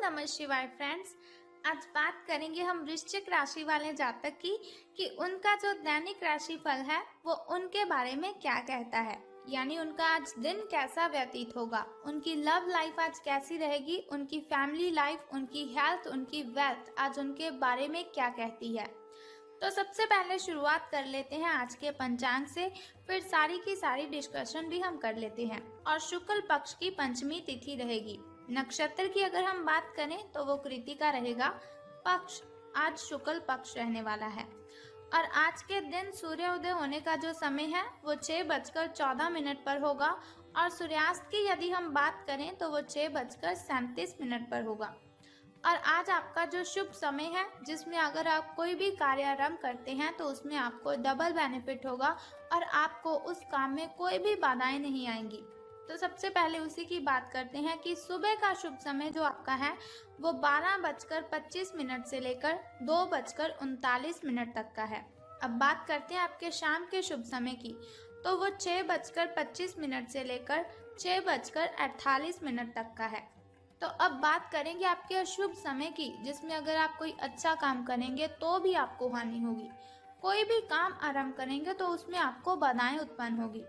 नमः शिवाय फ्रेंड्स। आज बात करेंगे हम वृश्चिक राशि वाले जातक की कि उनका जो दैनिक राशिफल है वो उनके बारे में क्या कहता है। यानी उनका आज दिन कैसा व्यतीत होगा, उनकी लव लाइफ आज कैसी रहेगी, उनकी फैमिली लाइफ, उनकी हेल्थ, उनकी वेल्थ आज उनके बारे में क्या कहती है। तो सबसे पहले शुरुआत कर लेते हैं आज के पंचांग से, फिर सारी की सारी डिस्कशन भी हम कर लेते हैं। और शुक्ल पक्ष की पंचमी तिथि रहेगी। नक्षत्र की अगर हम बात करें तो वो कृतिका रहेगा। पक्ष आज शुक्ल पक्ष रहने वाला है। और आज के दिन सूर्योदय होने का जो समय है वो 6:14 पर होगा। और सूर्यास्त की यदि हम बात करें तो वो 6:37 पर होगा। और आज आपका जो शुभ समय है जिसमें अगर आप कोई भी कार्य आरंभ करते हैं तो उसमें आपको डबल बेनिफिट होगा और आपको उस काम में कोई भी बाधाएं नहीं आएंगी। तो सबसे पहले उसी की बात करते हैं कि सुबह का शुभ समय जो आपका है वो 12:25 से लेकर 2:39 तक का है। अब बात करते हैं आपके शाम के शुभ समय की, तो वो 6:25 से लेकर 6:48 तक का है। तो अब बात करेंगे आपके अशुभ समय की, जिसमें अगर आप कोई अच्छा काम करेंगे तो भी आपको हानि होगी, कोई भी काम आरंभ करेंगे तो उसमें आपको बाधाएं उत्पन्न होगी।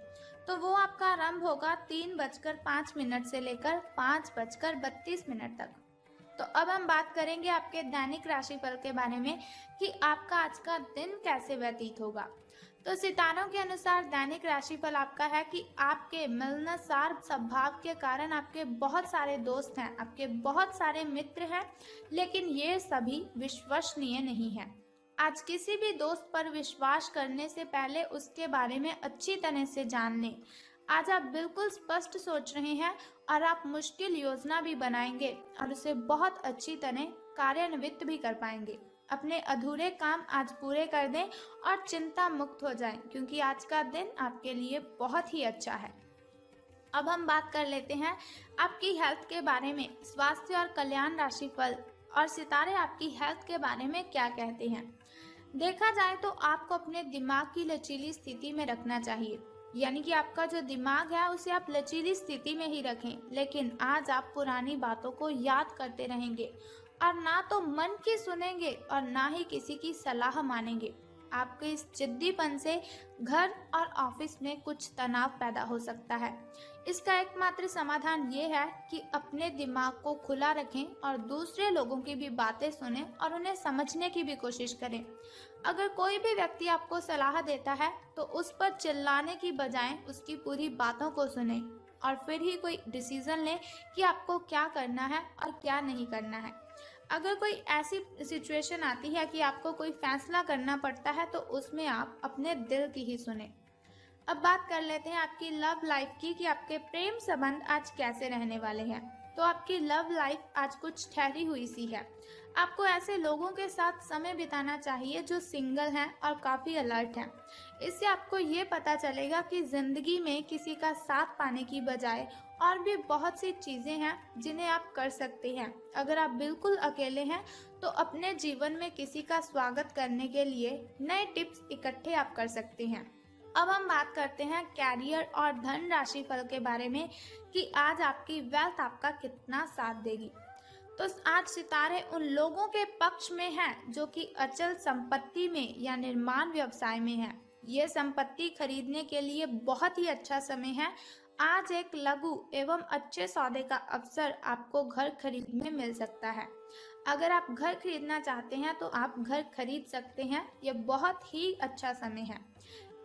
तो वो आपका आरंभ होगा 3:05 से लेकर 5:32 तक। तो अब हम बात करेंगे आपके दैनिक राशिफल के बारे में कि आपका आज का दिन कैसे व्यतीत होगा। तो सितारों के अनुसार दैनिक राशिफल आपका है कि आपके मिलनसार स्वभाव के कारण आपके बहुत सारे दोस्त हैं, आपके बहुत सारे मित्र हैं, लेकिन ये सभी विश्वसनीय नहीं हैं। आज किसी भी दोस्त पर विश्वास करने से पहले उसके बारे में अच्छी तरह से जान लें। आज आप बिल्कुल स्पष्ट सोच रहे हैं और आप मुश्किल योजना भी बनाएंगे और उसे बहुत अच्छी तरह कार्यान्वित भी कर पाएंगे। अपने अधूरे काम आज पूरे कर दें और चिंता मुक्त हो जाएं, क्योंकि आज का दिन आपके लिए बहुत ही अच्छा है। अब हम बात कर लेते हैं आपकी हेल्थ के बारे में। स्वास्थ्य और कल्याण राशिफल और सितारे आपकी हेल्थ के बारे में क्या कहते हैं। देखा जाए तो आपको अपने दिमाग की लचीली स्थिति में रखना चाहिए, यानी कि आपका जो दिमाग है उसे आप लचीली स्थिति में ही रखें। लेकिन आज आप पुरानी बातों को याद करते रहेंगे और ना तो मन की सुनेंगे और ना ही किसी की सलाह मानेंगे। आपके इस जिद्दीपन से घर और ऑफिस में कुछ तनाव पैदा हो सकता है। इसका एकमात्र समाधान ये है कि अपने दिमाग को खुला रखें और दूसरे लोगों की भी बातें सुनें और उन्हें समझने की भी कोशिश करें। अगर कोई भी व्यक्ति आपको सलाह देता है तो उस पर चिल्लाने की बजाय उसकी पूरी बातों को सुनें और फिर ही कोई डिसीजन लें कि आपको क्या करना है और क्या नहीं करना है। अगर कोई ऐसी सिचुएशन आती है कि आपको कोई फैसला करना पड़ता है तो उसमें आप अपने दिल की ही सुने। अब बात कर लेते हैं आपकी लव लाइफ की कि आपके प्रेम संबंध आज कैसे रहने वाले हैं। तो आपकी लव लाइफ आज कुछ ठहरी हुई सी है। आपको ऐसे लोगों के साथ समय बिताना चाहिए जो सिंगल हैं और काफ़ी अलर्ट हैं। इससे आपको ये पता चलेगा कि ज़िंदगी में किसी का साथ पाने की बजाय और भी बहुत सी चीज़ें हैं जिन्हें आप कर सकते हैं। अगर आप बिल्कुल अकेले हैं तो अपने जीवन में किसी का स्वागत करने के लिए नए टिप्स इकट्ठे आप कर सकते हैं। अब हम बात करते हैं कैरियर और धन राशिफल के बारे में कि आज आपकी वेल्थ आपका कितना साथ देगी। तो आज सितारे उन लोगों के पक्ष में हैं जो कि अचल संपत्ति में या निर्माण व्यवसाय में हैं। ये संपत्ति खरीदने के लिए बहुत ही अच्छा समय है। आज एक लघु एवं अच्छे सौदे का अवसर आपको घर खरीदने में मिल सकता है। अगर आप घर खरीदना चाहते हैं तो आप घर खरीद सकते हैं। ये बहुत ही अच्छा समय है।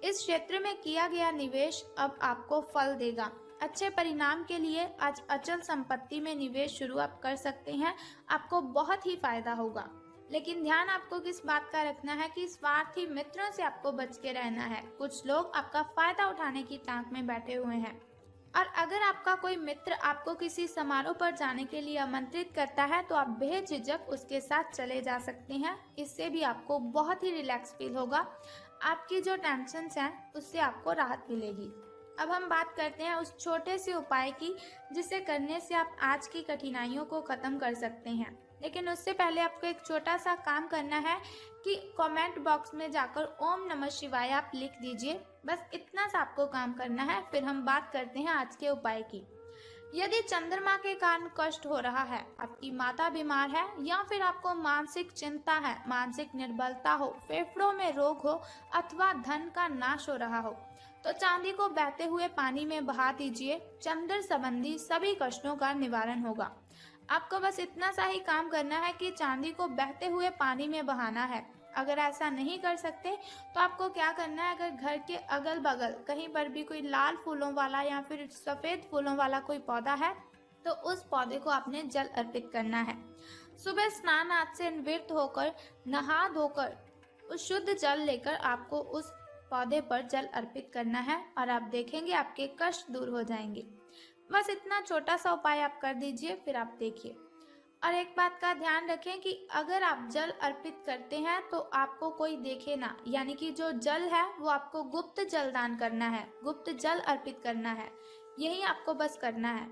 इस क्षेत्र में किया गया निवेश अब आपको फल देगा। अच्छे परिणाम के लिए आज अचल संपत्ति में निवेश शुरू आप कर सकते हैं। आपको बहुत ही फायदा होगा, लेकिन ध्यान आपको किस बात का रखना है कि स्वार्थी मित्रों से आपको बच के रहना है। कुछ लोग आपका फायदा उठाने की ताक में बैठे हुए हैं। और अगर आपका कोई मित्र आपको किसी समारोह पर जाने के लिए आमंत्रित करता है तो आप बेझिझक उसके साथ चले जा सकते हैं। इससे भी आपको बहुत ही रिलैक्स फील होगा। आपकी जो टेंशन्स हैं उससे आपको राहत मिलेगी। अब हम बात करते हैं उस छोटे से उपाय की जिसे करने से आप आज की कठिनाइयों को खत्म कर सकते हैं। लेकिन उससे पहले आपको एक छोटा सा काम करना है कि कमेंट बॉक्स में जाकर ओम नमः शिवाय आप लिख दीजिए। बस इतना सा आपको काम करना है। फिर हम बात करते हैं आज के उपाय की। यदि चंद्रमा के कारण कष्ट हो रहा है, आपकी माता बीमार है या फिर आपको मानसिक चिंता है, मानसिक निर्बलता हो, फेफड़ों में रोग हो अथवा धन का नाश हो रहा हो, तो चांदी को बहते हुए पानी में बहा दीजिए। चंद्र संबंधी सभी कष्टों का निवारण होगा। आपको बस इतना सा ही काम करना है कि चांदी को बहते हुए पानी में बहाना है। अगर ऐसा नहीं कर सकते तो आपको क्या करना है, अगर घर के अगल बगल कहीं पर भी कोई लाल फूलों वाला या फिर सफेद फूलों वाला कोई पौधा है तो उस पौधे को आपने जल अर्पित करना है। सुबह स्नान आदि से निवृत्त होकर नहा धोकर उस शुद्ध जल लेकर आपको उस पौधे पर जल अर्पित करना है और आप देखेंगे आपके कष्ट दूर हो जाएंगे। बस इतना छोटा सा उपाय आप कर दीजिए, फिर आप देखिए। और एक बात का ध्यान रखें कि अगर आप जल अर्पित करते हैं तो आपको कोई देखे ना, यानी कि जो जल है वो आपको गुप्त जल दान करना है, गुप्त जल अर्पित करना है, यही आपको बस करना है।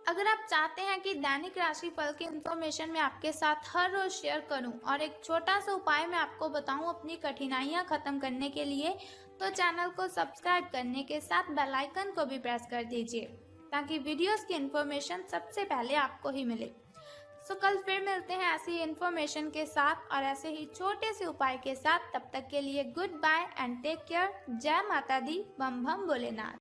अगर आप चाहते हैं कि दैनिक राशि फल की इंफॉर्मेशन मैं आपके साथ हर रोज शेयर करूं और एक छोटा सा उपाय मैं आपको बताऊं अपनी कठिनाइयां खत्म करने के लिए, तो चैनल को सब्सक्राइब करने के साथ बेल आइकन को भी प्रेस कर दीजिए ताकि वीडियोस की इंफॉर्मेशन सबसे पहले आपको ही मिले। सो कल फिर मिलते हैं ऐसी इंफॉर्मेशन के साथ और ऐसे ही छोटे से उपाय के साथ। तब तक के लिए good bye and take care. जय माता दी, बम बम भोलेनाथ।